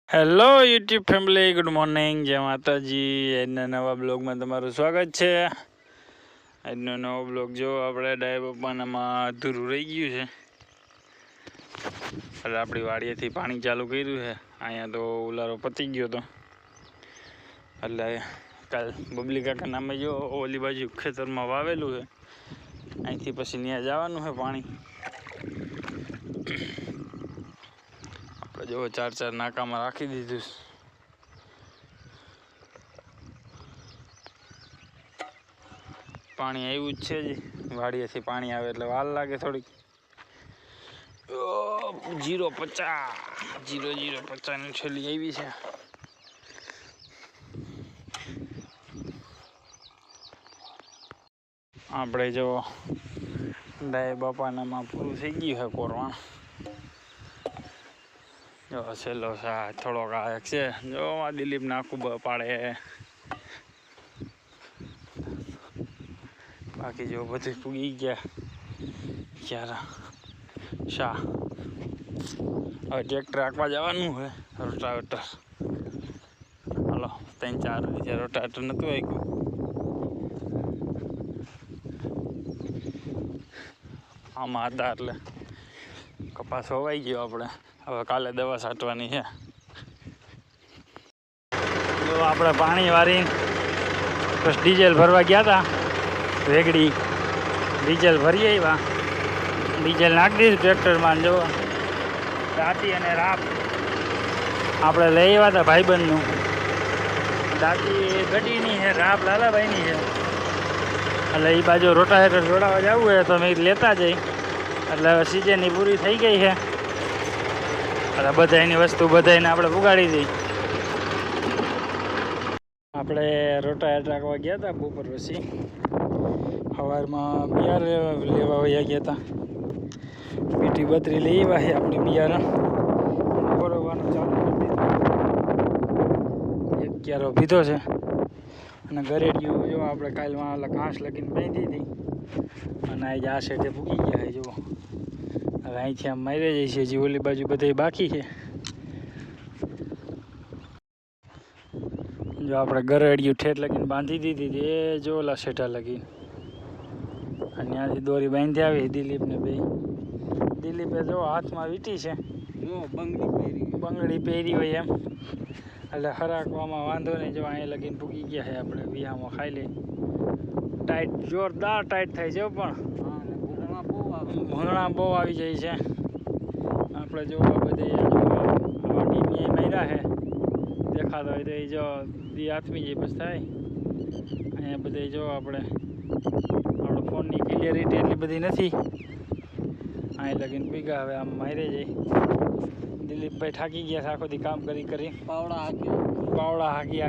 Hello YouTube family, good morning, જય માતાજી. આજના નવા બ્લોગમાં તમારું સ્વાગત છે. આજનો નવો બ્લોગ જો આપણે ડાય પપ્પાનામાં અધૂરું રહી ગયું છે. એટલે આપણી વાડીએથી પાણી ચાલુ કર્યું છે. અહીંયા તો ઉલારો પતી ગયો હતો, એટલે કાલ બબલી કાકા નામે જો ઓલી બાજુ ખેતરમાં વાવેલું છે. અહીંથી પછી ત્યાં જવાનું છે પાણી. જો 4 નાકામાં રાખી દીધું. પાણી આવ્યું જ છે જ, વાડીએથી પાણી આવે એટલે વાર લાગે થોડીક. 0.50 ની છેલ્લી આવી છે. આપણે જો ડાય બાપાનામાં પૂરું થઈ ગયું છે કોરવાણ. જો છેલ્લો થોડોક આ છે. જો આ દિલીપ નાખું પાડે, બાકી જો બધું પૂગી ગયા. ક્યારે શા હવે ટ્રેક્ટર આંકવા જવાનું છે. રોટાવેટર હાલો 3-4 દિવસે રોટાવેટર નહોતું આવ્યું. આમાં હતા એટલે કપાસ હોવાઈ ગયો. આપણે હવે કાલે દવા છાંટવાની છે. જો આપણે પાણી વારી બસ ડીઝલ ભરવા ગયા હતા. વેગડી ડીઝલ ભરી આવ્યા. ડીઝલ નાખી દીધું ટ્રેક્ટરમાં. જો દાંતી અને રાપ આપણે લઈ આવ્યા હતા ભાઈબંધનું. દાંતી ગડીની છે, રાપ લાલાભાઈની છે. એટલે એ બાજુ રોટાવેટર જોડાવા જવું હોય તો મેં લેતા જઈ. એટલે હવે સિઝનની પૂરી થઈ ગઈ છે. એટલે બધાની વસ્તુ બધાને આપણે પુગાડી દઈ. આપણે રોટાવેટર રાખવા ગયા હતા બપોર પછી. સવારમાં બિયાર લેવા વયા ગયા હતા. પીટી 32 લઈ આવ્યા છે. આપણે બિયારણ બરોવાનું ચાલુ કરી દીધું. એક ક્યારો પીધો છે. અને ગરેડિયું જો આપણે કાલમાં એટલે ઘાસ લગીને બાંધી હતી. અને આજે આ સાઈડે પૂગી ગયા છે. જુઓ હવે અહીંથી આમ મારી જાય છે. હજી ઓલી બાજુ બધે બાકી છે. જો આપણે ગરેડિયું ઠેઠ લગીને બાંધી દીધી. એ જો ઓલા શેઠા લગીને અને ત્યાંથી દોરી બાંધી આવી દિલીપને બે. દિલીપે જો હાથમાં વીટી છે. જો બંગડી પહેરી હોય એમ. એટલે હરાકવામાં વાંધો નહીં. જો અહીંયા લગીને પૂગી ગયા છે. આપણે વિહામાં ખાઈ લઈ. ટાઈટ જોરદાર ટાઈટ થાય છે. પણ ભૂંગળા બહુ આવી જાય છે. આપણે જો બધે ટીમી માર્યા છે. દેખાતો હોય તો એ જો દી હાથમી જાય પછી થાય. અહીંયા બધે જો આપણે ફોનની ક્લિયરિટી એટલી બધી નથી. અહીં લગીને પીગા હવે આમ મારે જાય. દિલીપભાઈ થાકી ગયા છે આખો દી કામ કરી પાવડા હાકી